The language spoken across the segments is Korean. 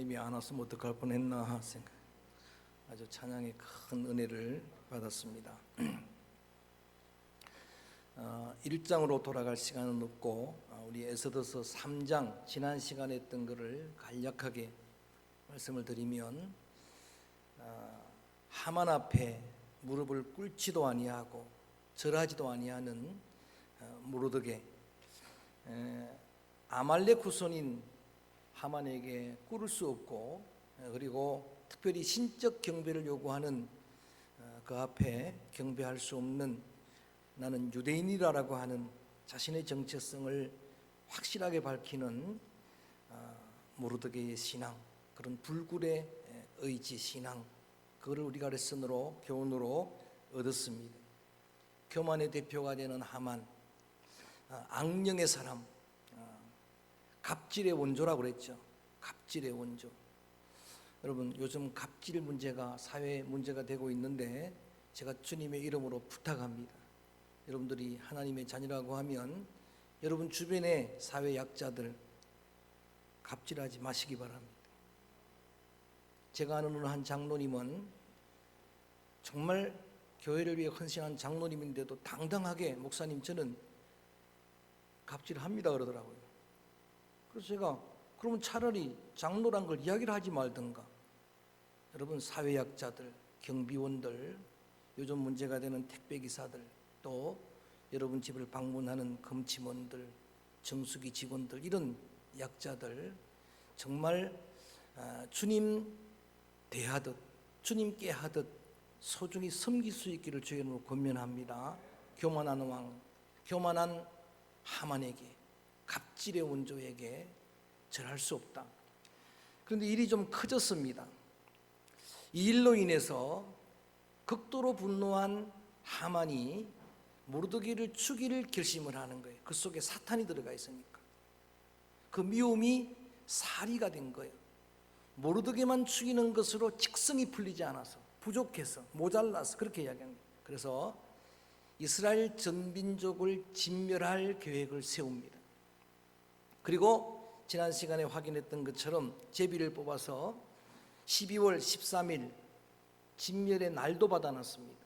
목사님이 안 왔으면 어떡할 뻔했나 생각. 아주 찬양의 큰 은혜를 받았습니다. 1장으로 돌아갈 시간은 없고 우리 에스더서 3장 지난 시간에 했던 것을 간략하게 말씀을 드리면, 하만 앞에 무릎을 꿇지도 아니하고 절하지도 아니하는 모르드게, 아말렉 후손인 하만에게 꿇을 수 없고, 그리고 특별히 신적 경배를 요구하는 그 앞에 경배할 수 없는 나는 유대인이라고 하는 자신의 정체성을 확실하게 밝히는 모르드게의 신앙, 그런 불굴의 의지 신앙, 그거를 우리가 레슨으로 교훈으로 얻었습니다. 교만의 대표가 되는 하만, 악령의 사람, 갑질의 원조라고 그랬죠. 갑질의 원조. 여러분, 요즘 갑질 문제가 사회 문제가 되고 있는데, 제가 주님의 이름으로 부탁합니다. 여러분들이 하나님의 자녀라고 하면 여러분 주변의 사회 약자들 갑질하지 마시기 바랍니다. 제가 아는 한 장로님은 정말 교회를 위해 헌신한 장로님인데도 당당하게 목사님 저는 갑질합니다 그러더라고요. 그래서 제가 그러면 차라리 장로란 걸 이야기를 하지 말든가. 여러분, 사회 약자들, 경비원들, 요즘 문제가 되는 택배기사들, 또 여러분 집을 방문하는 금침원들, 정수기 직원들, 이런 약자들 정말 주님 대하듯, 주님께 하듯 소중히 섬길 수 있기를 주의 이름으로 권면합니다. 교만한 왕, 교만한 하만에게, 갑질의 원조에게 절할 수 없다. 그런데 일이 좀 커졌습니다. 이 일로 인해서 극도로 분노한 하만이 모르드게를 죽일 결심을 하는 거예요. 그 속에 사탄이 들어가 있으니까. 그 미움이 살이가 된 거예요. 모르드게만 죽이는 것으로 직성이 풀리지 않아서, 부족해서, 모자라서 그렇게 이야기한 거예요. 그래서 이스라엘 전 민족을 진멸할 계획을 세웁니다. 그리고 지난 시간에 확인했던 것처럼 제비를 뽑아서 12월 13일 진멸의 날도 받아놨습니다.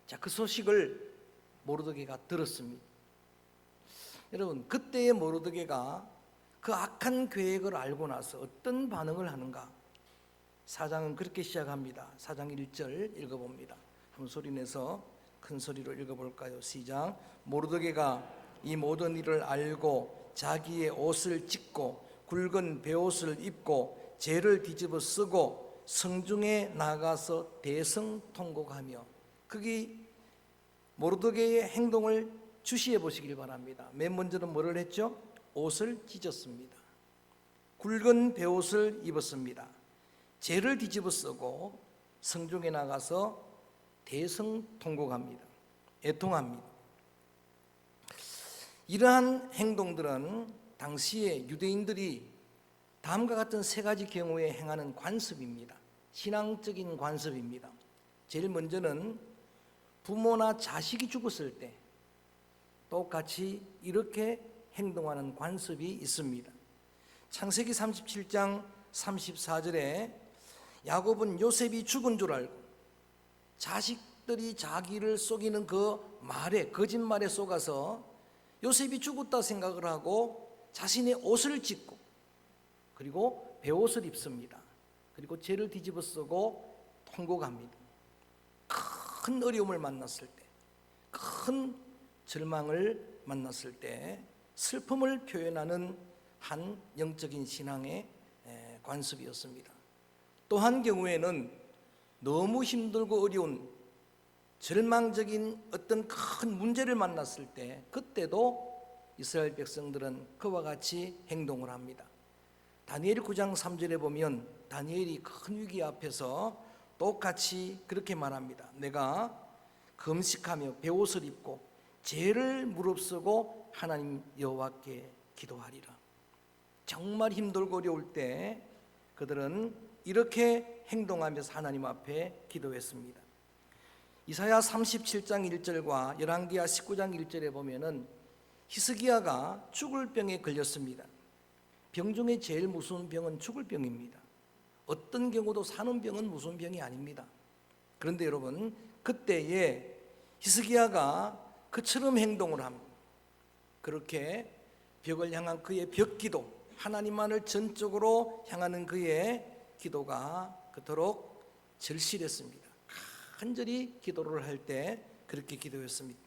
자, 그 소식을 모르드게가 들었습니다. 여러분, 그때의 모르드게가 그 악한 계획을 알고 나서 어떤 반응을 하는가? 4장은 그렇게 시작합니다. 4장 1절 읽어봅니다. 한번 소리내서 큰 소리로 읽어볼까요? 시작. 모르드게가 이 모든 일을 알고 자기의 옷을 찢고 굵은 베옷을 입고 죄를 뒤집어 쓰고 성중에 나가서 대성통곡하며, 거기 모르드게의 행동을 주시해 보시길 바랍니다. 맨 먼저는 뭐를 했죠? 옷을 찢었습니다. 굵은 베옷을 입었습니다. 죄를 뒤집어 쓰고 성중에 나가서 대성통곡합니다. 애통합니다. 이러한 행동들은 당시에 유대인들이 다음과 같은 세 가지 경우에 행하는 관습입니다. 신앙적인 관습입니다. 제일 먼저는 부모나 자식이 죽었을 때 똑같이 이렇게 행동하는 관습이 있습니다. 창세기 37장 34절에 야곱은 요셉이 죽은 줄 알고 자식들이 자기를 속이는 그 말에, 거짓말에 속아서 요셉이 죽었다 생각을 하고 자신의 옷을 찢고 그리고 베옷을 입습니다. 그리고 죄를 뒤집어 쓰고 통곡합니다. 큰 어려움을 만났을 때, 큰 절망을 만났을 때 슬픔을 표현하는 한 영적인 신앙의 관습이었습니다. 또 한 경우에는 너무 힘들고 어려운 절망적인 어떤 큰 문제를 만났을 때, 그때도 이스라엘 백성들은 그와 같이 행동을 합니다. 다니엘 9장 3절에 보면 다니엘이 큰 위기 앞에서 똑같이 그렇게 말합니다. 내가 금식하며 베옷을 입고 죄를 무릅쓰고 하나님 여호와께 기도하리라. 정말 힘들고 어려울 때 그들은 이렇게 행동하면서 하나님 앞에 기도했습니다. 이사야 37장 1절과 열왕기하 19장 1절에 보면은 히스기야가 죽을 병에 걸렸습니다. 병 중에 제일 무서운 병은 죽을 병입니다. 어떤 경우도 사는 병은 무슨 병이 아닙니다. 그런데 여러분, 그때에 히스기야가 그처럼 행동을 합니다. 그렇게 벽을 향한 그의 벽기도, 하나님만을 전적으로 향하는 그의 기도가 그토록 절실했습니다. 간절히 기도를 할 때 그렇게 기도했습니다.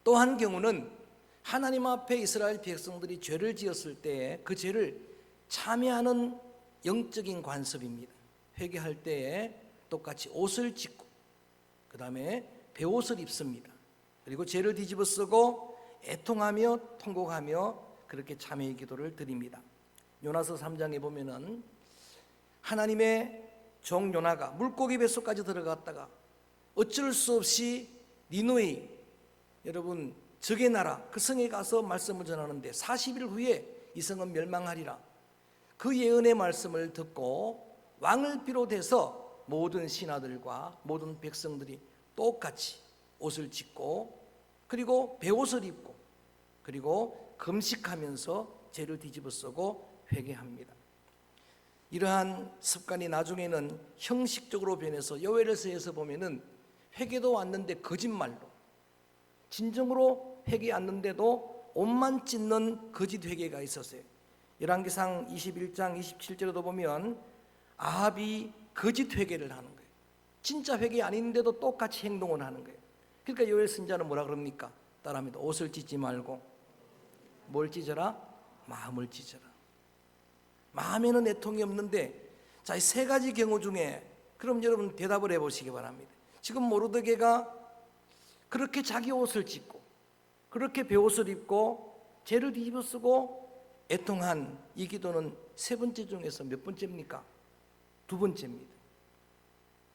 또 한 경우는 하나님 앞에 이스라엘 백성들이 죄를 지었을 때 그 죄를 참여하는 영적인 관습입니다. 회개할 때에 똑같이 옷을 찢고 그 다음에 베옷을 입습니다. 그리고 죄를 뒤집어 쓰고 애통하며 통곡하며 그렇게 참회의 기도를 드립니다. 요나서 3장에 보면은 하나님의 종 요나가 물고기 뱃속까지 들어갔다가 어쩔 수 없이 니느웨, 여러분 적의 나라 그 성에 가서 말씀을 전하는데 40일 후에 이 성은 멸망하리라. 그 예언의 말씀을 듣고 왕을 비롯해서 모든 신하들과 모든 백성들이 똑같이 옷을 찢고 그리고 베옷을 입고 그리고 금식하면서 죄를 뒤집어 쓰고 회개합니다. 이러한 습관이 나중에는 형식적으로 변해서 여호와일서에서 보면은 회개도 왔는데 거짓말로, 진정으로 회개 왔는데도 옷만 찢는 거짓 회개가 있었어요. 열왕기상 21장 27절에도 보면 아합이 거짓 회개를 하는 거예요. 진짜 회개 아닌데도 똑같이 행동을 하는 거예요. 그러니까 요엘 선지자는 뭐라 그럽니까? 따라합니다. 옷을 찢지 말고 뭘 찢어라? 마음을 찢어라. 마음에는 애통이 없는데, 자, 이 세 가지 경우 중에 그럼 여러분 대답을 해보시기 바랍니다. 지금 모르드게가 그렇게 자기 옷을 찢고 그렇게 베옷을 입고 죄를 뒤집어 쓰고 애통한 이 기도는 세 번째 중에서 몇 번째입니까? 두 번째입니다.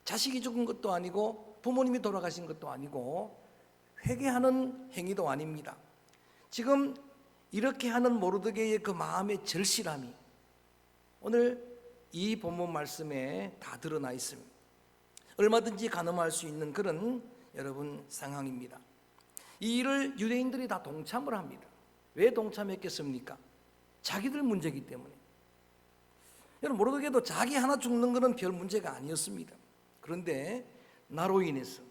자식이 죽은 것도 아니고 부모님이 돌아가신 것도 아니고 회개하는 행위도 아닙니다. 지금 이렇게 하는 모르드게의 그 마음의 절실함이 오늘 이 본문 말씀에 다 드러나 있습니다. 얼마든지 가늠할 수 있는 그런 여러분 상황입니다. 이 일을 유대인들이 다 동참을 합니다. 왜 동참했겠습니까? 자기들 문제이기 때문에. 여러분 모르드게도 자기 하나 죽는 것은 별 문제가 아니었습니다. 그런데 나로 인해서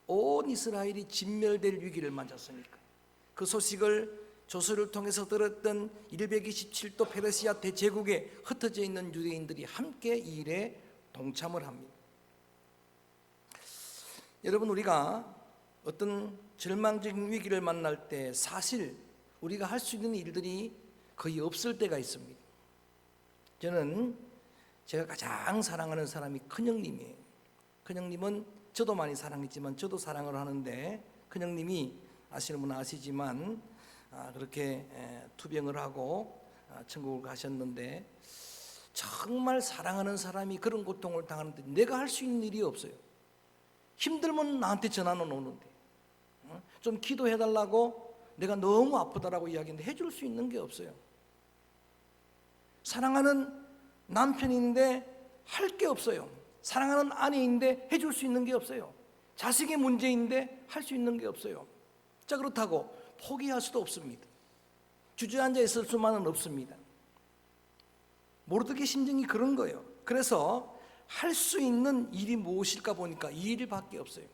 온 이스라엘이 진멸될 위기를 맞았으니까 그 소식을 조서를 통해서 들었던 127도 페르시아 대제국에 흩어져 있는 유대인들이 함께 이 일에 동참을 합니다. 여러분 우리가 어떤 절망적인 위기를 만날 때 사실 우리가 할 수 있는 일들이 거의 없을 때가 있습니다. 저는 제가 가장 사랑하는 사람이 큰형님이에요. 큰형님은 저도 많이 사랑했지만 저도 사랑을 하는데 큰형님이 아시는 분은 아시지만 그렇게 투병을 하고 천국을 가셨는데 정말 사랑하는 사람이 그런 고통을 당하는데 내가 할 수 있는 일이 없어요. 힘들면 나한테 전화는 오는데 좀 기도해달라고 내가 너무 아프다라고 이야기했는데 해줄 수 있는 게 없어요. 사랑하는 남편인데 할 게 없어요. 사랑하는 아내인데 해줄 수 있는 게 없어요. 자식의 문제인데 할 수 있는 게 없어요. 자, 그렇다고 포기할 수도 없습니다. 주저앉아 있을 수만은 없습니다. 모르드게 심정이 그런 거예요. 그래서 할 수 있는 일이 무엇일까 보니까 이 일밖에 없어요.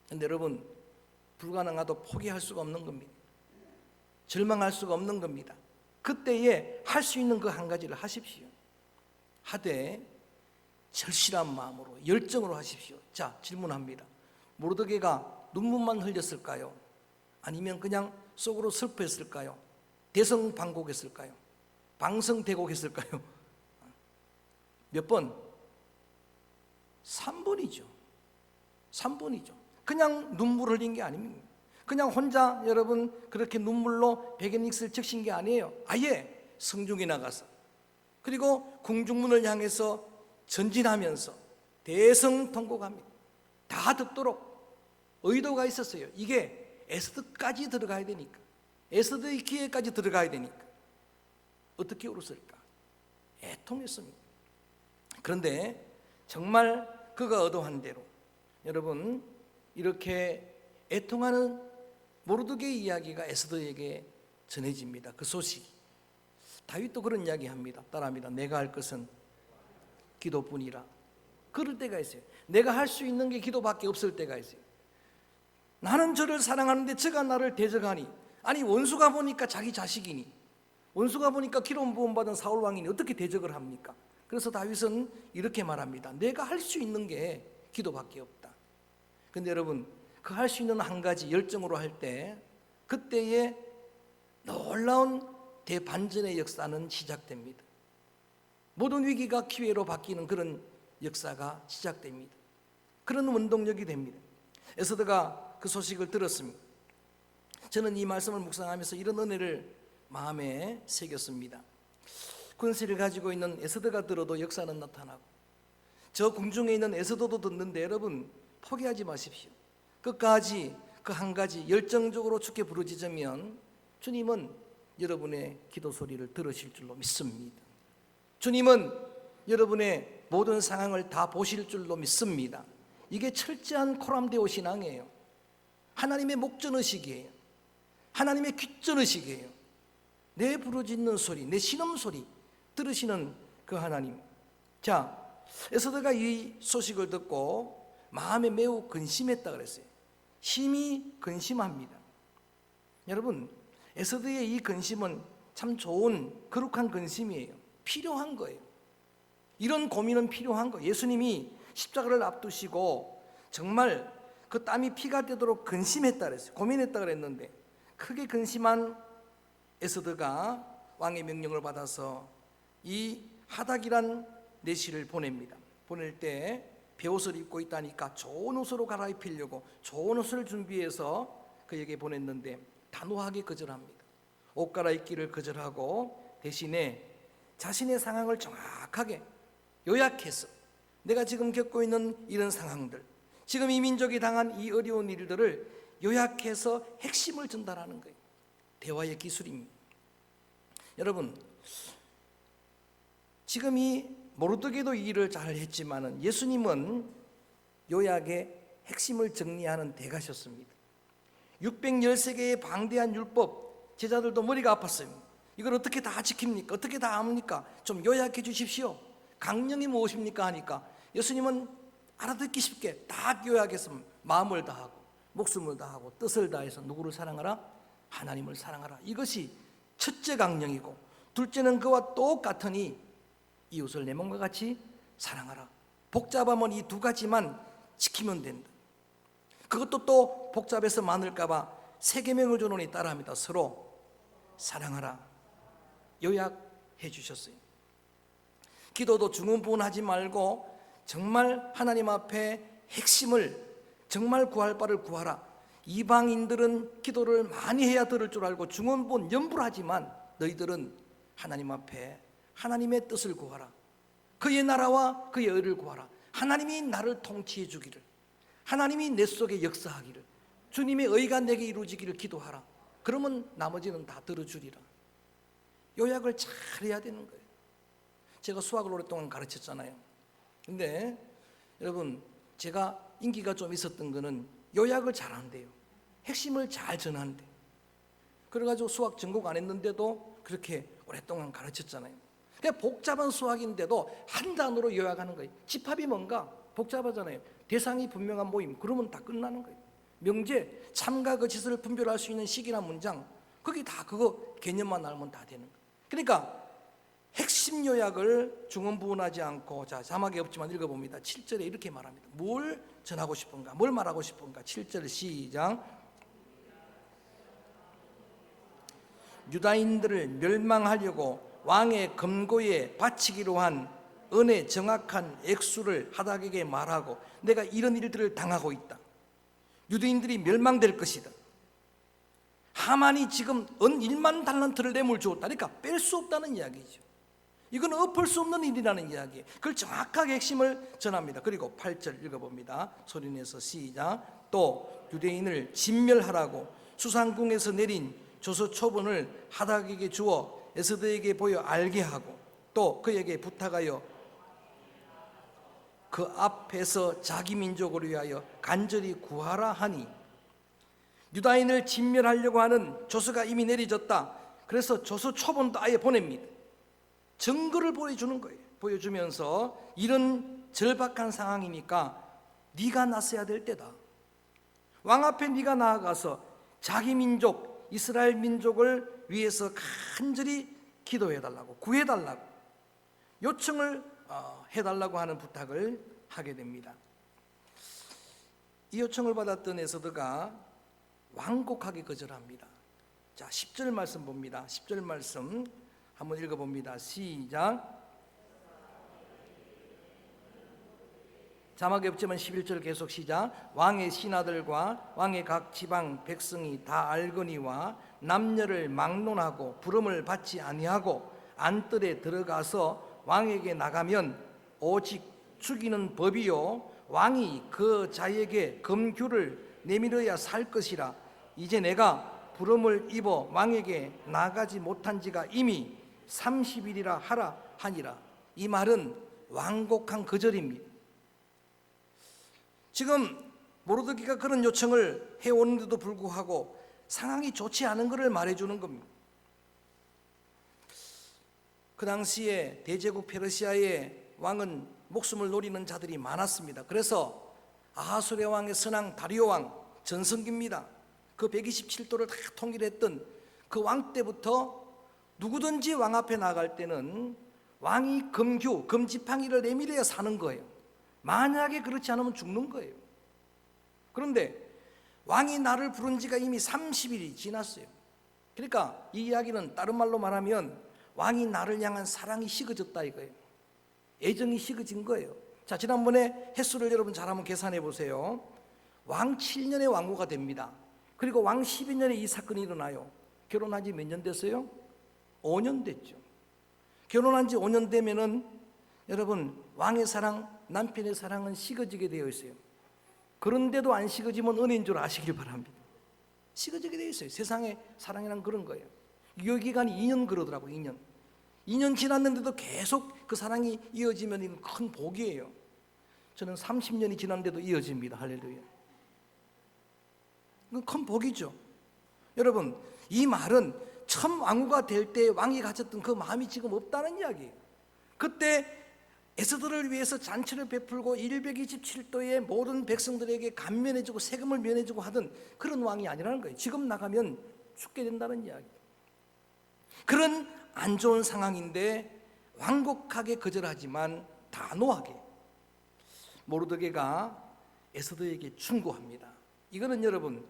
그런데 여러분 불가능하도 포기할 수가 없는 겁니다. 절망할 수가 없는 겁니다. 그때에 할 수 있는 그 한 가지를 하십시오. 하되 절실한 마음으로 열정으로 하십시오. 자, 질문합니다. 모르드게가 눈물만 흘렸을까요? 아니면 그냥 속으로 슬퍼했을까요? 대성방곡했을까요? 방성대곡했을까요? 몇 번? 3번이죠. 3번이죠. 그냥 눈물 흘린 게 아닙니다. 그냥 혼자 여러분 그렇게 눈물로 베개닉스를 적신 게 아니에요. 아예 성중에 나가서 그리고 궁중문을 향해서 전진하면서 대성통곡합니다. 다 듣도록 의도가 있었어요. 이게 에스더까지 들어가야 되니까, 에스더의 기회까지 들어가야 되니까 어떻게 울었을까? 애통했습니다. 그런데 정말 그가 의도한 대로 여러분 이렇게 애통하는 모르드게의 이야기가 에스더에게 전해집니다. 그 소식이. 다윗도 그런 이야기합니다. 따라합니다. 내가 할 것은 기도뿐이라. 그럴 때가 있어요. 내가 할 수 있는 게 기도밖에 없을 때가 있어요. 나는 저를 사랑하는데 저가 나를 대적하니. 아니 원수가 보니까 자기 자식이니, 원수가 보니까 기름 부음 받은 사울 왕이니 어떻게 대적을 합니까? 그래서 다윗은 이렇게 말합니다. 내가 할 수 있는 게 기도밖에 없다. 근데 여러분, 그 할 수 있는 한 가지 열정으로 할 때 그때에 놀라운 대반전의 역사는 시작됩니다. 모든 위기가 기회로 바뀌는 그런 역사가 시작됩니다. 그런 원동력이 됩니다. 에스더가 그 소식을 들었습니다. 저는 이 말씀을 묵상하면서 이런 은혜를 마음에 새겼습니다. 권세를 가지고 있는 에스더가 들어도 역사는 나타나고, 저 궁중에 있는 에스더도 듣는데 여러분 포기하지 마십시오. 끝까지 그 한 가지 열정적으로 주께 부르짖으면 주님은 여러분의 기도 소리를 들으실 줄로 믿습니다. 주님은 여러분의 모든 상황을 다 보실 줄로 믿습니다. 이게 철저한 코람데오 신앙이에요. 하나님의 목전의식이에요. 하나님의 귓전의식이에요. 내 부르짖는 소리, 내 신음소리 들으시는 그 하나님. 자, 에스더가 이 소식을 듣고 마음에 매우 근심했다 그랬어요. 심히 근심합니다. 여러분, 에스더의 이 근심은 참 좋은 거룩한 근심이에요. 필요한 거예요. 이런 고민은 필요한 거예요. 예수님이 십자가를 앞두시고 정말 그 땀이 피가 되도록 근심했다 그랬어요. 고민했다 그랬는데, 크게 근심한 에스더가 왕의 명령을 받아서 이 하닥이란 내시를 보냅니다. 보낼 때 베옷을 입고 있다니까 좋은 옷으로 갈아입히려고 좋은 옷을 준비해서 그에게 보냈는데 단호하게 거절합니다. 옷 갈아입기를 거절하고 대신에 자신의 상황을 정확하게 요약해서, 내가 지금 겪고 있는 이런 상황들, 지금 이 민족이 당한 이 어려운 일들을 요약해서 핵심을 전달하는 거예요. 대화의 기술입니다. 여러분, 지금 이 모르드게도 이 일을 잘 했지만은 예수님은 요약의 핵심을 정리하는 대가셨습니다. 613개의 방대한 율법, 제자들도 머리가 아팠어요. 이걸 어떻게 다 지킵니까? 어떻게 다 압니까? 좀 요약해 주십시오. 강령이 무엇입니까? 하니까 예수님은 알아듣기 쉽게 다 요약해서 마음을 다하고 목숨을 다하고 뜻을 다해서 누구를 사랑하라? 하나님을 사랑하라. 이것이 첫째 강령이고, 둘째는 그와 똑같으니 이웃을 내 몸과 같이 사랑하라. 복잡하면 이 두 가지만 지키면 된다. 그것도 또 복잡해서 많을까 봐 세 계명을 주노니 따라합니다. 서로 사랑하라. 요약해 주셨어요. 기도도 중언부언하지 말고 정말 하나님 앞에 핵심을, 정말 구할 바를 구하라. 이방인들은 기도를 많이 해야 들을 줄 알고 중언부언 염불하지만 너희들은 하나님 앞에 하나님의 뜻을 구하라. 그의 나라와 그의 의를 구하라. 하나님이 나를 통치해 주기를, 하나님이 내 속에 역사하기를, 주님의 의가 내게 이루어지기를 기도하라. 그러면 나머지는 다 들어주리라. 요약을 잘 해야 되는 거예요. 제가 수학을 오랫동안 가르쳤잖아요. 근데 여러분, 제가 인기가 좀 있었던 거는 요약을 잘 한대요. 핵심을 잘 전한대. 그래가지고 수학 전공 안 했는데도 그렇게 오랫동안 가르쳤잖아요. 그냥 복잡한 수학인데도 한 단어로 요약하는 거예요. 집합이 뭔가 복잡하잖아요. 대상이 분명한 모임, 그러면 다 끝나는 거예요. 명제, 참과 거짓을 분별할 수 있는 식이나 문장, 거기 다 그거 개념만 알면 다 되는 거예요. 그러니까 핵심 요약을 중언부언하지 않고, 자, 자막이 없지만 읽어봅니다. 7절에 이렇게 말합니다. 뭘 전하고 싶은가? 뭘 말하고 싶은가? 7절 시작. 유다인들을 멸망하려고 왕의 검고에 바치기로 한 은혜 정확한 액수를 하닥에게 말하고, 내가 이런 일들을 당하고 있다. 유대인들이 멸망될 것이다. 하만이 지금 은 1만 달란트를 뇌물 주었다. 그러니까 뺄 수 없다는 이야기죠. 이건 엎을 수 없는 일이라는 이야기예요. 그걸 정확하게 핵심을 전합니다. 그리고 8절 읽어봅니다. 소리내서 시작. 또 유대인을 진멸하라고 수상궁에서 내린 조서 초본을 하닥에게 주어 에스더에게 보여 알게 하고, 또 그에게 부탁하여 그 앞에서 자기 민족을 위하여 간절히 구하라 하니, 유다인을 진멸하려고 하는 조서가 이미 내려졌다. 그래서 조서 초본도 아예 보냅니다. 증거를 보여주는 거예요. 보여주면서 이런 절박한 상황이니까 네가 나서야 될 때다. 왕 앞에 네가 나아가서 자기 민족 이스라엘 민족을 위해서 간절히 기도해달라고, 구해달라고, 요청을 해달라고 하는 부탁을 하게 됩니다. 이 요청을 받았던 에서드가 완곡하게 거절합니다. 자, 10절 말씀 봅니다. 10절 말씀 한번 읽어봅니다. 시작. 자막이 없지만 11절 계속 시작. 왕의 신하들과 왕의 각 지방 백성이 다 알거니와 남녀를 막론하고 부름을 받지 아니하고 안뜰에 들어가서 왕에게 나가면 오직 죽이는 법이요 왕이 그 자에게 금규를 내밀어야 살 것이라. 이제 내가 부름을 입어 왕에게 나가지 못한 지가 이미 30일이라 하라 하니라. 이 말은 완곡한 거절입니다. 지금 모르드게가 그런 요청을 해오는데도 불구하고 상황이 좋지 않은 것을 말해주는 겁니다. 그 당시에 대제국 페르시아의 왕은 목숨을 노리는 자들이 많았습니다. 그래서 아하수레 왕의 선왕 다리오 왕, 전성기입니다. 그 127도를 다 통일했던 그 왕 때부터 누구든지 왕 앞에 나갈 때는 왕이 금규, 금지팡이를 내밀어야 사는 거예요. 만약에 그렇지 않으면 죽는 거예요. 그런데 왕이 나를 부른 지가 이미 30일이 지났어요. 그러니까 이 이야기는 다른 말로 말하면 왕이 나를 향한 사랑이 식어졌다 이거예요. 애정이 식어진 거예요. 자, 지난번에 횟수를 여러분 잘 한번 계산해 보세요. 왕 7년에 왕후가 됩니다. 그리고 왕 12년에 이 사건이 일어나요. 결혼한 지 몇 년 됐어요? 5년 됐죠. 결혼한 지 5년 되면은 여러분 왕의 사랑, 남편의 사랑은 식어지게 되어 있어요. 그런데도 안 식어지면 은혜인 줄 아시길 바랍니다. 식어지게 되어 있어요. 세상의 사랑이란 그런 거예요. 유효기간이 2년 그러더라고요. 2년 지났는데도 계속 그 사랑이 이어지면 이건 큰 복이에요. 저는 30년이 지났는데도 이어집니다. 할렐루야. 이건 큰 복이죠. 여러분, 이 말은 처음 왕후가 될 때 왕이 가졌던 그 마음이 지금 없다는 이야기예요. 그때 에스더를 위해서 잔치를 베풀고 127도의 모든 백성들에게 감면해주고 세금을 면해주고 하던 그런 왕이 아니라는 거예요. 지금 나가면 죽게 된다는 이야기. 그런 안 좋은 상황인데 완곡하게 거절하지만 단호하게 모르드게가 에스더에게 충고합니다. 이거는 여러분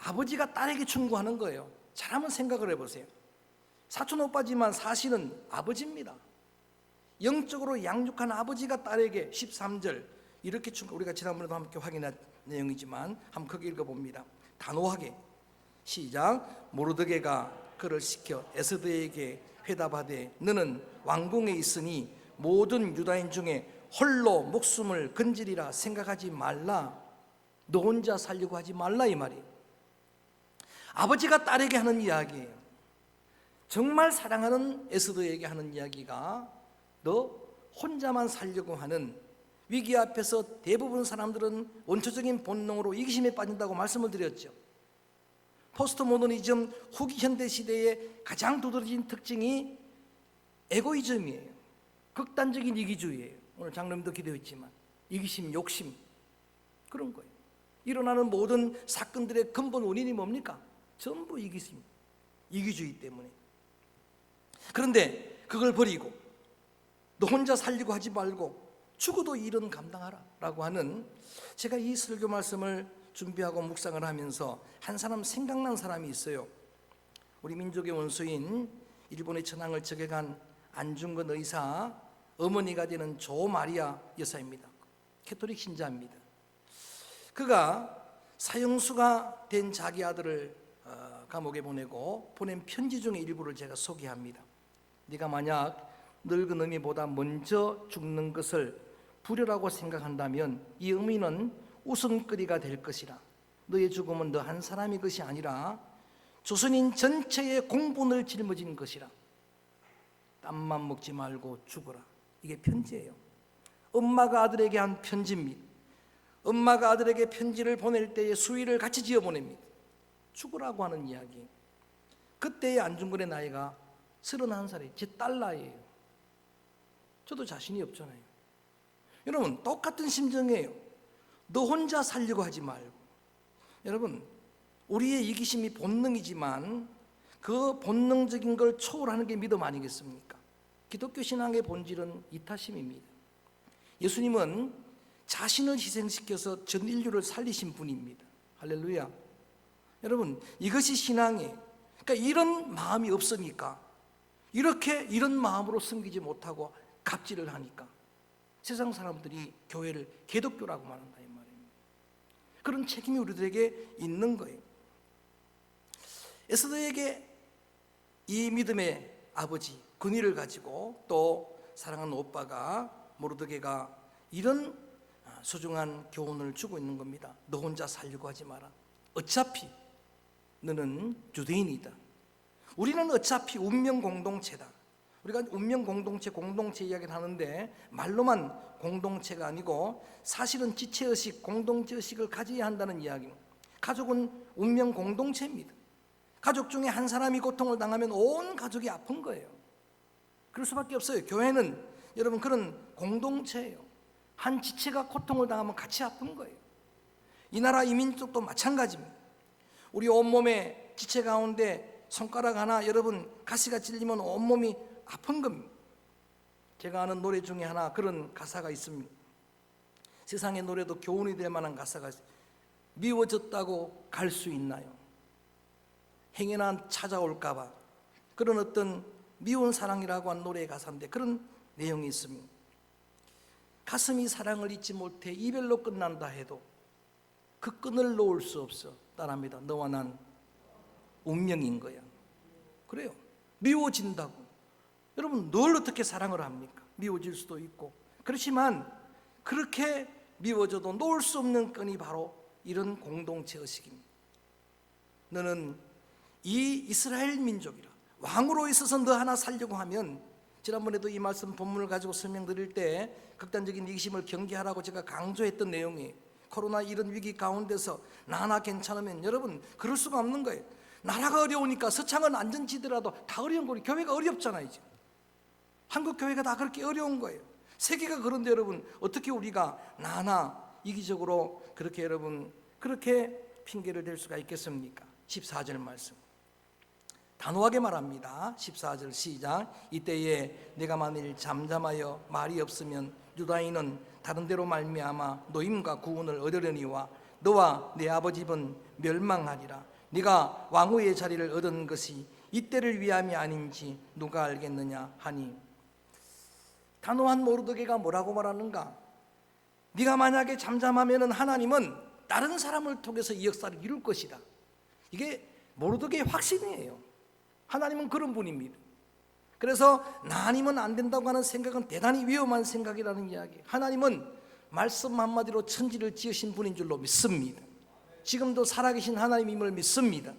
아버지가 딸에게 충고하는 거예요. 잘 한번 생각을 해보세요. 사촌 오빠지만 사실은 아버지입니다. 영적으로 양육한 아버지가 딸에게 13절 이렇게 우리가 지난번에도 함께 확인한 내용이지만 한번 크게 읽어봅니다. 단호하게 시작. 모르드게가 그를 시켜 에스더에게 회답하되 너는 왕궁에 있으니 모든 유다인 중에 홀로 목숨을 건지리라 생각하지 말라. 너 혼자 살려고 하지 말라 이 말이에요. 아버지가 딸에게 하는 이야기예요. 정말 사랑하는 에스더에게 하는 이야기가 너 혼자만 살려고 하는 위기 앞에서 대부분 사람들은 원초적인 본능으로 이기심에 빠진다고 말씀을 드렸죠. 포스트 모더니즘 후기 현대 시대의 가장 두드러진 특징이 에고이즘이에요. 극단적인 이기주의예요. 오늘 장로님도 기도했지만 이기심, 욕심 그런 거예요. 일어나는 모든 사건들의 근본 원인이 뭡니까? 전부 이기심, 이기주의 때문에. 그런데 그걸 버리고 너 혼자 살려고 하지 말고 죽어도 이 일은 감당하라 라고 하는, 제가 이 설교 말씀을 준비하고 묵상을 하면서 한 사람 생각난 사람이 있어요. 우리 민족의 원수인 일본의 천황을 저격한 안중근 의사 어머니가 되는 조 마리아 여사입니다. 캐토릭 신자입니다. 그가 사형수가 된 자기 아들을 감옥에 보내고 보낸 편지 중에 일부를 제가 소개합니다. 네가 만약 늙은 어미보다 먼저 죽는 것을 불효라고 생각한다면 이 어미는 웃음거리가 될 것이라. 너의 죽음은 너 한 사람의 것이 아니라 조선인 전체의 공분을 짊어진 것이라. 땀만 먹지 말고 죽어라. 이게 편지예요. 엄마가 아들에게 한 편지입니다. 엄마가 아들에게 편지를 보낼 때에 수위를 같이 지어 보냅니다. 죽으라고 하는 이야기. 그때의 안중근의 나이가 31살이에요. 제 딸 나이예요. 저도 자신이 없잖아요. 여러분 똑같은 심정이에요. 너 혼자 살려고 하지 말고. 여러분 우리의 이기심이 본능이지만 그 본능적인 걸 초월하는 게 믿음 아니겠습니까? 기독교 신앙의 본질은 이타심입니다. 예수님은 자신을 희생시켜서 전 인류를 살리신 분입니다. 할렐루야. 여러분 이것이 신앙이에요. 그러니까 이런 마음이 없으니까 이런 마음으로 섬기지 못하고 갑질을 하니까 세상 사람들이 교회를 개독교라고 말한다 이 말입니다. 그런 책임이 우리들에게 있는 거예요. 에스더에게 이 믿음의 아버지 근위를 가지고 또 사랑하는 오빠가 모르드게가 이런 소중한 교훈을 주고 있는 겁니다. 너 혼자 살려고 하지 마라. 어차피 너는 유대인이다. 우리는 어차피 운명 공동체다. 우리가 운명 공동체 이야기를 하는데 말로만 공동체가 아니고 사실은 지체의식, 공동체의식을 가져야 한다는 이야기입니다. 가족은 운명 공동체입니다. 가족 중에 한 사람이 고통을 당하면 온 가족이 아픈 거예요. 그럴 수밖에 없어요. 교회는 여러분 그런 공동체예요. 한 지체가 고통을 당하면 같이 아픈 거예요. 이 나라 이 민족도 마찬가지입니다. 우리 온몸에 지체 가운데 손가락 하나 여러분 가시가 찔리면 온몸이 아픈 겁니다. 제가 아는 노래 중에 하나 그런 가사가 있습니다. 세상의 노래도 교훈이 될 만한 가사가 있어요. 미워졌다고 갈 수 있나요? 행여나 찾아올까 봐. 그런 어떤 미운 사랑이라고 한 노래의 가사인데 그런 내용이 있습니다. 가슴이 사랑을 잊지 못해 이별로 끝난다 해도 그 끈을 놓을 수 없어. 따라합니다. 너와 난 운명인 거야. 그래요. 미워진다고. 여러분 늘 어떻게 사랑을 합니까? 미워질 수도 있고. 그렇지만 그렇게 미워져도 놓을 수 없는 끈이 바로 이런 공동체 의식입니다. 너는 이 이스라엘 민족이라 왕으로 있어서 너 하나 살려고 하면, 지난번에도 이 말씀 본문을 가지고 설명드릴 때 극단적인 이기심을 경계하라고 제가 강조했던 내용이, 코로나 이런 위기 가운데서 나 하나 괜찮으면 여러분 그럴 수가 없는 거예요. 나라가 어려우니까 서창은 안전지대라도 다 어려운 거예요. 교회가 어렵잖아요. 지금 한국 교회가 다 그렇게 어려운 거예요. 세계가 그런데 여러분 어떻게 우리가 나 하나 이기적으로 그렇게 여러분 그렇게 핑계를 댈 수가 있겠습니까? 14절 말씀 단호하게 말합니다. 14절 시작. 이때에 내가 만일 잠잠하여 말이 없으면 유다인은 다른 데로 말미암아 노임과 구원을 얻으려니와 너와 내 아버지 집은 멸망하리라. 네가 왕후의 자리를 얻은 것이 이때를 위함이 아닌지 누가 알겠느냐 하니, 단호한 모르드게가 뭐라고 말하는가? 네가 만약에 잠잠하면 하나님은 다른 사람을 통해서 이 역사를 이룰 것이다. 이게 모르드게의 확신이에요. 하나님은 그런 분입니다. 그래서 나 아니면 안 된다고 하는 생각은 대단히 위험한 생각이라는 이야기. 하나님은 말씀 한마디로 천지를 지으신 분인 줄로 믿습니다. 지금도 살아계신 하나님임을 믿습니다.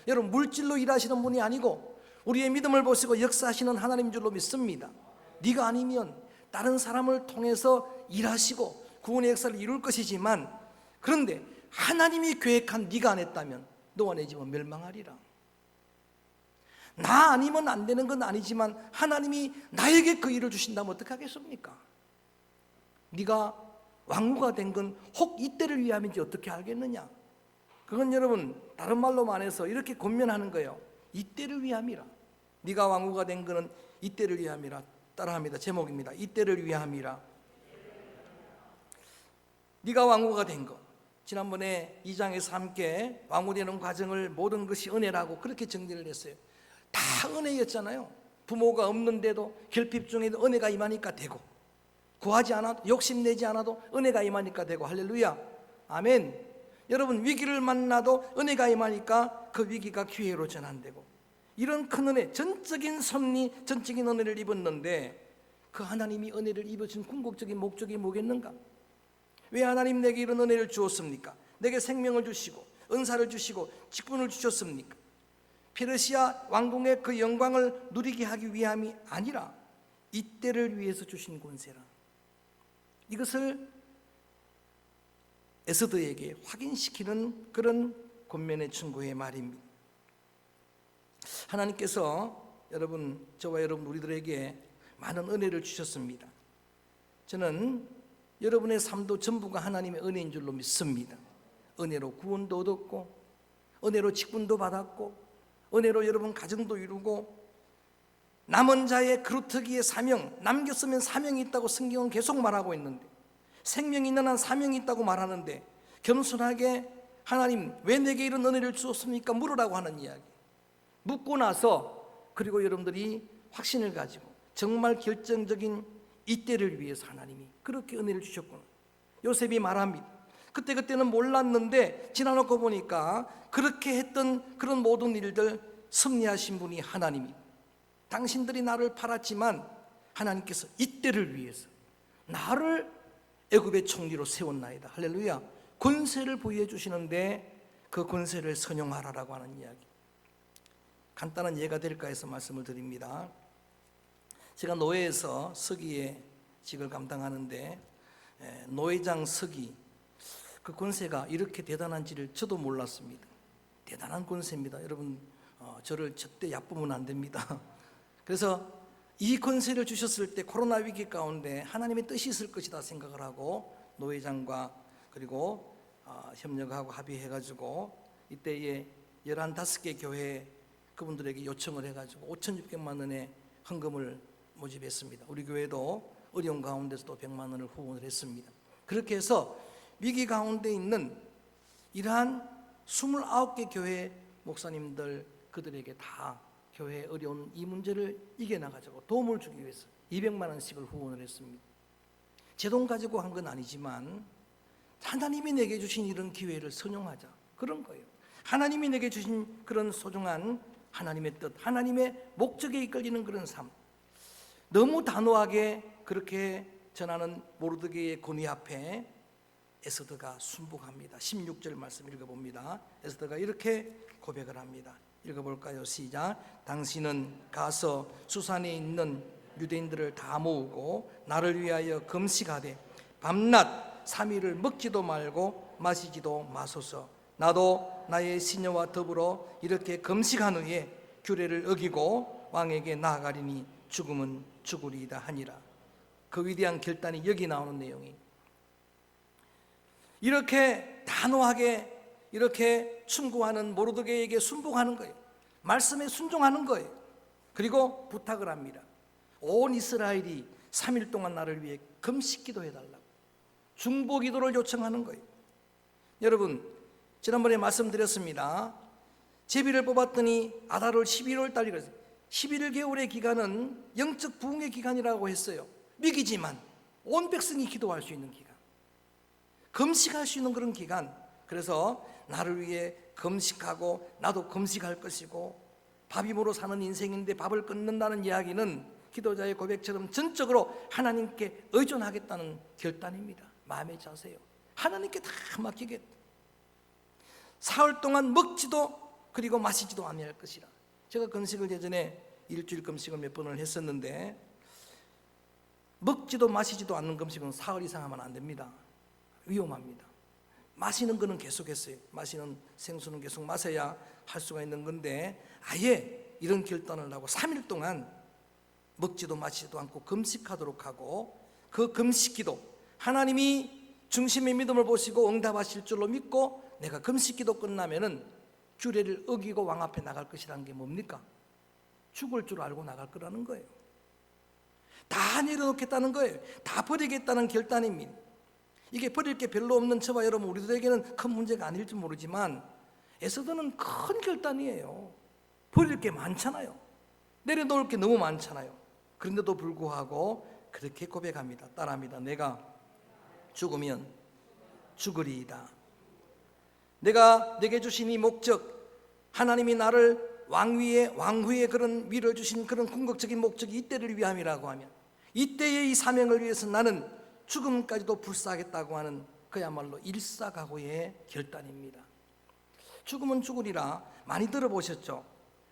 여러분 물질로 일하시는 분이 아니고 우리의 믿음을 보시고 역사하시는 하나님인 줄로 믿습니다. 네가 아니면 다른 사람을 통해서 일하시고 구원의 역사를 이룰 것이지만, 그런데 하나님이 계획한 네가 안 했다면 너와 내 집은 멸망하리라. 나 아니면 안 되는 건 아니지만 하나님이 나에게 그 일을 주신다면 어떻게 하겠습니까? 네가 왕후가 된 건 혹 이때를 위함인지 어떻게 알겠느냐? 그건 여러분 다른 말로 말해서 이렇게 권면하는 거예요. 이때를 위함이라. 네가 왕후가 된 거는 이때를 위함이라. 따라합니다. 제목입니다. 이때를 위함이라. 네가 왕후가 된 거, 지난번에 2장에서 함께 왕후 되는 과정을 모든 것이 은혜라고 그렇게 정리를 했어요. 다 은혜였잖아요. 부모가 없는데도 결핍 중에도 은혜가 임하니까 되고, 구하지 않아도 욕심내지 않아도 은혜가 임하니까 되고, 할렐루야 아멘. 여러분 위기를 만나도 은혜가 임하니까 그 위기가 기회로 전환되고, 이런 큰 은혜, 전적인 섭리, 전적인 은혜를 입었는데 그 하나님이 은혜를 입으신 궁극적인 목적이 뭐겠는가? 왜 하나님 내게 이런 은혜를 주었습니까? 내게 생명을 주시고 은사를 주시고 직분을 주셨습니까? 페르시아 왕궁의 그 영광을 누리게 하기 위함이 아니라 이때를 위해서 주신 권세라. 이것을 에스더에게 확인시키는 그런 권면의 충고의 말입니다. 하나님께서 여러분, 저와 여러분 우리들에게 많은 은혜를 주셨습니다. 저는 여러분의 삶도 전부가 하나님의 은혜인 줄로 믿습니다. 은혜로 구원도 얻었고, 은혜로 직분도 받았고, 은혜로 여러분 가정도 이루고, 남은 자의 그루터기의 사명, 남겼으면 사명이 있다고 성경은 계속 말하고 있는데, 생명이 있는 한 사명이 있다고 말하는데, 겸손하게 하나님 왜 내게 이런 은혜를 주었습니까? 물으라고 하는 이야기. 묻고 나서 그리고 여러분들이 확신을 가지고 정말 결정적인 이때를 위해서 하나님이 그렇게 은혜를 주셨구나. 요셉이 말합니다. 그때는 몰랐는데 지나놓고 보니까 그렇게 했던 그런 모든 일들 승리하신 분이 하나님이, 당신들이 나를 팔았지만 하나님께서 이때를 위해서 나를 애굽의 총리로 세웠나이다. 할렐루야. 권세를 부여해 주시는데 그 권세를 선용하라라고 하는 이야기. 간단한 예가 될까 해서 말씀을 드립니다. 제가 노회에서 서기의 직을 감당하는데 노회장 서기, 그 권세가 이렇게 대단한지를 저도 몰랐습니다. 대단한 권세입니다. 여러분, 저를 절대 얕보면 안 됩니다. 그래서 이 권세를 주셨을 때 코로나 위기 가운데 하나님의 뜻이 있을 것이다 생각을 하고 노회장과 그리고 협력하고 합의해가지고 이때에 15개 교회 그분들에게 요청을 해가지고 5,600만 원의 헌금을 모집했습니다. 우리 교회도 어려운 가운데서도 100만 원을 후원을 했습니다. 그렇게 해서 위기 가운데 있는 이러한 29개 교회 목사님들, 그들에게 다 교회의 어려운 이 문제를 이겨나가지고 도움을 주기 위해서 200만 원씩을 후원을 했습니다. 제 돈 가지고 한 건 아니지만 하나님이 내게 주신 이런 기회를 선용하자, 그런 거예요. 하나님이 내게 주신 그런 소중한 하나님의 뜻, 하나님의 목적에 이끌리는 그런 삶, 너무 단호하게 그렇게 전하는 모르드게의 권위 앞에 에스더가 순복합니다. 16절 말씀 읽어봅니다. 에스더가 이렇게 고백을 합니다. 읽어볼까요? 시작. 당신은 가서 수산에 있는 유대인들을 다 모으고 나를 위하여 금식하되 밤낮 3일을 먹지도 말고 마시지도 마소서. 나도 나의 시녀와 더불어 이렇게 금식한 후에 규례를 어기고 왕에게 나아가리니 죽음은 죽으리이다 하니라. 그 위대한 결단이 여기 나오는 내용이, 이렇게 단호하게 이렇게 충고하는 모르드게에게 순복하는 거예요. 말씀에 순종하는 거예요. 그리고 부탁을 합니다. 온 이스라엘이 3일 동안 나를 위해 금식 기도해달라고, 중보 기도를 요청하는 거예요. 여러분, 지난번에 말씀드렸습니다. 제비를 뽑았더니 아달월 11월 달이거든요. 11개월의 기간은 영적 부흥의 기간이라고 했어요. 위기지만 온 백성이 기도할 수 있는 기간, 금식할 수 있는 그런 기간. 그래서 나를 위해 금식하고 나도 금식할 것이고, 밥입으로 사는 인생인데 밥을 끊는다는 이야기는 기도자의 고백처럼 전적으로 하나님께 의존하겠다는 결단입니다. 마음의 자세요. 하나님께 다 맡기겠다. 사흘 동안 먹지도 그리고 마시지도 아니할 것이라. 제가 금식을 예전에 일주일 금식을 몇 번을 했었는데, 먹지도 마시지도 않는 금식은 사흘 이상 하면 안 됩니다. 위험합니다. 마시는 거는 계속했어요. 마시는 생수는 계속 마셔야 할 수가 있는 건데, 아예 이런 결단을 하고 3일 동안 먹지도 마시지도 않고 금식하도록 하고, 그 금식기도 하나님이 중심의 믿음을 보시고 응답하실 줄로 믿고, 내가 금식기도 끝나면은 규례를 어기고 왕 앞에 나갈 것이라는 게 뭡니까? 죽을 줄 알고 나갈 거라는 거예요. 다 내려놓겠다는 거예요. 다 버리겠다는 결단입니다. 이게 버릴 게 별로 없는 저와 여러분, 우리들에게는 큰 문제가 아닐지 모르지만 에스더는 큰 결단이에요. 버릴 게 많잖아요. 내려놓을 게 너무 많잖아요. 그런데도 불구하고 그렇게 고백합니다. 따라합니다. 내가 죽으면 죽으리이다. 내가 내게 주신 이 목적, 하나님이 나를 왕후의 그런 위를 주신 그런 궁극적인 목적이 이때를 위함이라고 하면, 이때의 이 사명을 위해서 나는 죽음까지도 불사하겠다고 하는 그야말로 일사각오의 결단입니다. 죽으면 죽으리라 많이 들어보셨죠?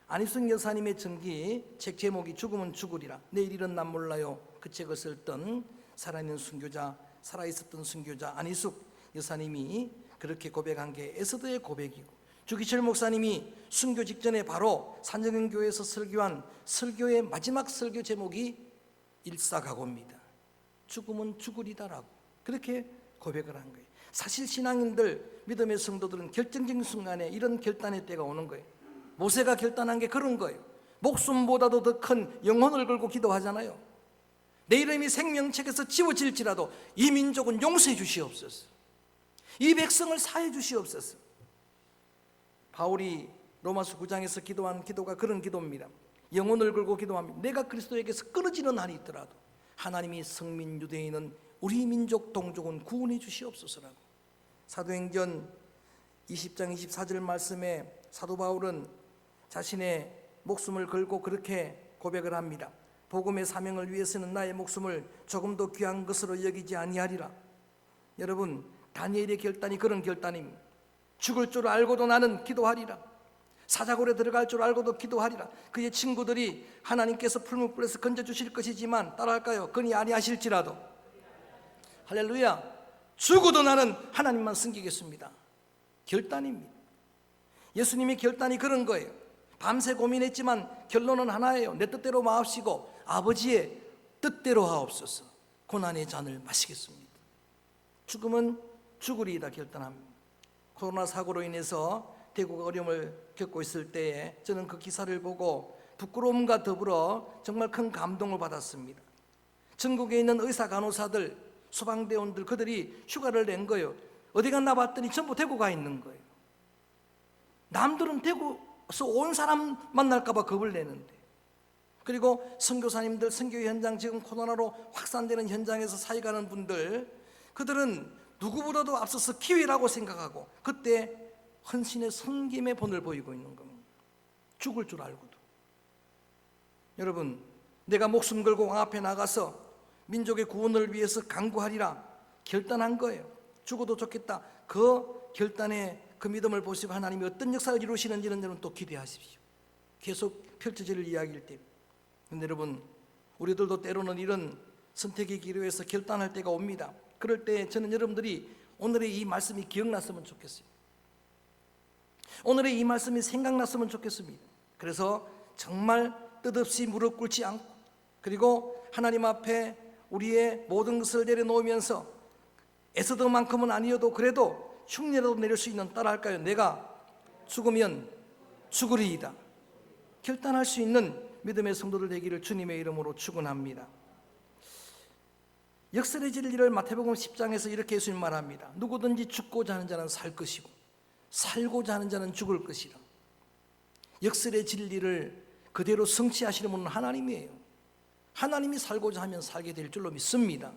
안희숙 여사님의 전기 책 제목이 죽으면 죽으리라, 내일 일은 난 몰라요. 그 책을 썼던 살아있는 순교자, 살아있었던 순교자 안희숙 여사님이 그렇게 고백한 게 에스더의 고백이고, 주기철 목사님이 순교 직전에 바로 산정형교회에서 설교한 설교의 마지막 설교 제목이 일사각오입니다. 죽으면 죽으리다라고 그렇게 고백을 한 거예요. 사실 신앙인들, 믿음의 성도들은 결정적인 순간에 이런 결단의 때가 오는 거예요. 모세가 결단한 게 그런 거예요. 목숨보다도 더 큰 영혼을 걸고 기도하잖아요. 내 이름이 생명책에서 지워질지라도 이 민족은 용서해 주시옵소서. 이 백성을 사해 주시옵소서. 바울이 로마서 9장에서 기도한 기도가 그런 기도입니다. 영혼을 걸고 기도합니다. 내가 그리스도에게서 끊어지는 한이 있더라도 하나님이 성민 유대인은 우리 민족 동족은 구원해 주시옵소서라고. 사도행전 20장 24절 말씀에 사도 바울은 자신의 목숨을 걸고 그렇게 고백을 합니다. 복음의 사명을 위해서는 나의 목숨을 조금도 귀한 것으로 여기지 아니하리라. 여러분, 다니엘의 결단이 그런 결단입니다. 죽을 줄 알고도 나는 기도하리라. 사자굴에 들어갈 줄 알고도 기도하리라. 그의 친구들이 하나님께서 풀무불에서 건져주실 것이지만 따라할까요? 그니 아니하실지라도 할렐루야. 죽어도 나는 하나님만 섬기겠습니다. 결단입니다. 예수님의 결단이 그런 거예요. 밤새 고민했지만 결론은 하나예요. 내 뜻대로 마옵시고 아버지의 뜻대로 하옵소서. 고난의 잔을 마시겠습니다. 죽음은 죽으리이다 결단합니다. 코로나 사고로 인해서 대구가 어려움을 겪고 있을 때에 저는 그 기사를 보고 부끄러움과 더불어 정말 큰 감동을 받았습니다. 전국에 있는 의사 간호사들, 소방대원들 그들이 휴가를 낸 거예요. 어디 갔나 봤더니 전부 대구 가 있는 거예요. 남들은 대구에서 온 사람 만날까 봐 겁을 내는데, 그리고 선교사님들 선교 현장 지금 코로나로 확산되는 현장에서 사역하는 분들, 그들은 누구보다도 앞서서 기회라고 생각하고 그때 헌신의 섬김의 본을 보이고 있는 겁니다. 죽을 줄 알고도. 여러분, 내가 목숨 걸고 왕 앞에 나가서 민족의 구원을 위해서 간구하리라 결단한 거예요. 죽어도 좋겠다. 그 결단에 그 믿음을 보시고 하나님이 어떤 역사를 이루시는지는 여러분 또 기대하십시오. 계속 펼쳐질 이야기일 때. 근데 여러분, 우리들도 때로는 이런 선택의 기로에서 결단할 때가 옵니다. 그럴 때 저는 여러분들이 오늘의 이 말씀이 기억났으면 좋겠어요. 오늘의 이 말씀이 생각났으면 좋겠습니다. 그래서 정말 뜻없이 무릎 꿇지 않고, 그리고 하나님 앞에 우리의 모든 것을 내려놓으면서 에스더만큼은 아니어도 그래도 흉내라도 내릴 수 있는, 따라할까요? 내가 죽으면 죽으리이다 결단할 수 있는 믿음의 성도들 되기를 주님의 이름으로 축원합니다. 역설의 진리를 마태복음 10장에서 이렇게 예수님 말합니다. 누구든지 죽고자 하는 자는 살 것이고 살고자 하는 자는 죽을 것이라. 역설의 진리를 그대로 성취하시는 분은 하나님이에요. 하나님이 살고자 하면 살게 될 줄로 믿습니다.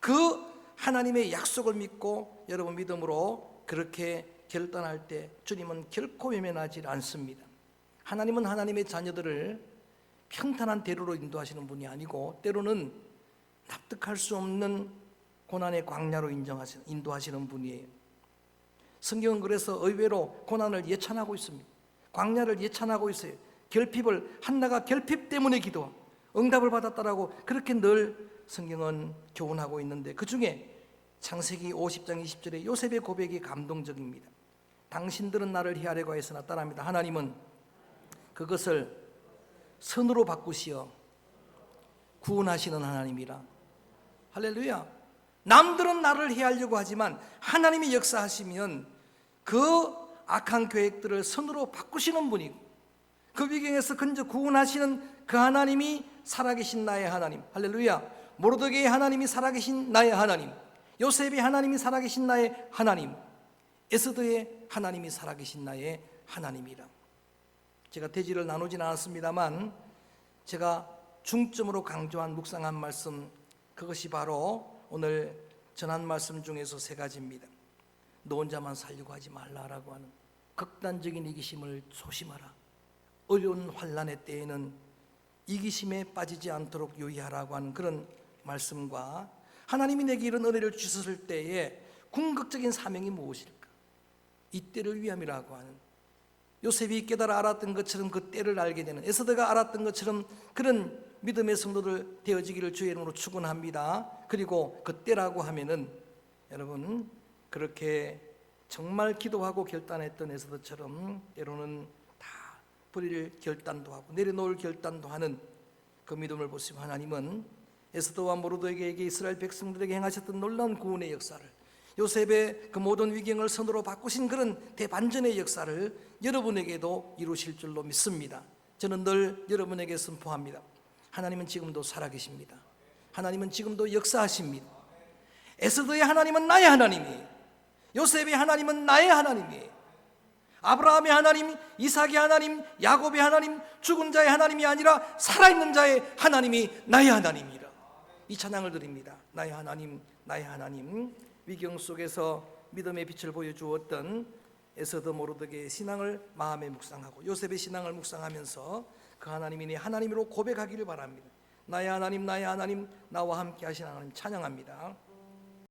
그 하나님의 약속을 믿고 여러분 믿음으로 그렇게 결단할 때 주님은 결코 외면하지 않습니다. 하나님은 하나님의 자녀들을 평탄한 대로로 인도하시는 분이 아니고 때로는 납득할 수 없는 고난의 광야로 인도하시는 분이에요. 성경은 그래서 의외로 고난을 예찬하고 있습니다. 광야를 예찬하고 있어요. 결핍을, 한나가 결핍 때문에 기도하고 응답을 받았다라고 그렇게 늘 성경은 교훈하고 있는데, 그 중에 창세기 50장 20절에 요셉의 고백이 감동적입니다. 당신들은 나를 헤아려고 했으나, 따라합니다, 하나님은 그것을 선으로 바꾸시어 구원하시는 하나님이라. 할렐루야. 남들은 나를 해하려고 하지만 하나님이 역사하시면 그 악한 계획들을 선으로 바꾸시는 분이고, 그 비경에서 건져 구원하시는 그 하나님이 살아계신 나의 하나님. 할렐루야. 모르드게의 하나님이 살아계신 나의 하나님, 요셉의 하나님이 살아계신 나의 하나님, 에스더의 하나님이 살아계신 나의 하나님이라. 제가 대지를 나누진 않았습니다만 제가 중점으로 강조한 묵상한 말씀, 그것이 바로 오늘 전한 말씀 중에서 세 가지입니다. 너 혼자만 살려고 하지 말라라고 하는 극단적인 이기심을 조심하라. 어려운 환난의 때에는 이기심에 빠지지 않도록 유의하라고 하는 그런 말씀과, 하나님이 내게 이런 은혜를 주셨을 때에 궁극적인 사명이 무엇일까? 이 때를 위함이라고 하는, 요셉이 깨달아 알았던 것처럼 그 때를 알게 되는, 에스더가 알았던 것처럼 그런 믿음의 성도들 되어지기를 주의 이름으로 축원합니다. 그리고 그 때라고 하면은 여러분, 그렇게 정말 기도하고 결단했던 에스더처럼 때로는 다 버릴 결단도 하고 내려놓을 결단도 하는 그 믿음을 보시고 하나님은 에스더와 모르드에게 이스라엘 백성들에게 행하셨던 놀라운 구원의 역사를, 요셉의 그 모든 위경을 선으로 바꾸신 그런 대반전의 역사를 여러분에게도 이루실 줄로 믿습니다. 저는 늘 여러분에게 선포합니다. 하나님은 지금도 살아계십니다. 하나님은 지금도 역사하십니다. 에스더의 하나님은 나의 하나님이에요. 요셉의 하나님은 나의 하나님이에요. 아브라함의 하나님, 이삭의 하나님, 야곱의 하나님, 죽은 자의 하나님이 아니라 살아있는 자의 하나님이 나의 하나님이라. 이 찬양을 드립니다. 나의 하나님, 나의 하나님. 위경 속에서 믿음의 빛을 보여주었던 에스더 모르드게의 신앙을 마음에 묵상하고 요셉의 신앙을 묵상하면서 그 하나님이 내 하나님으로 고백하기를 바랍니다. 나의 하나님, 나의 하나님, 나와 함께 하신 하나님 찬양합니다.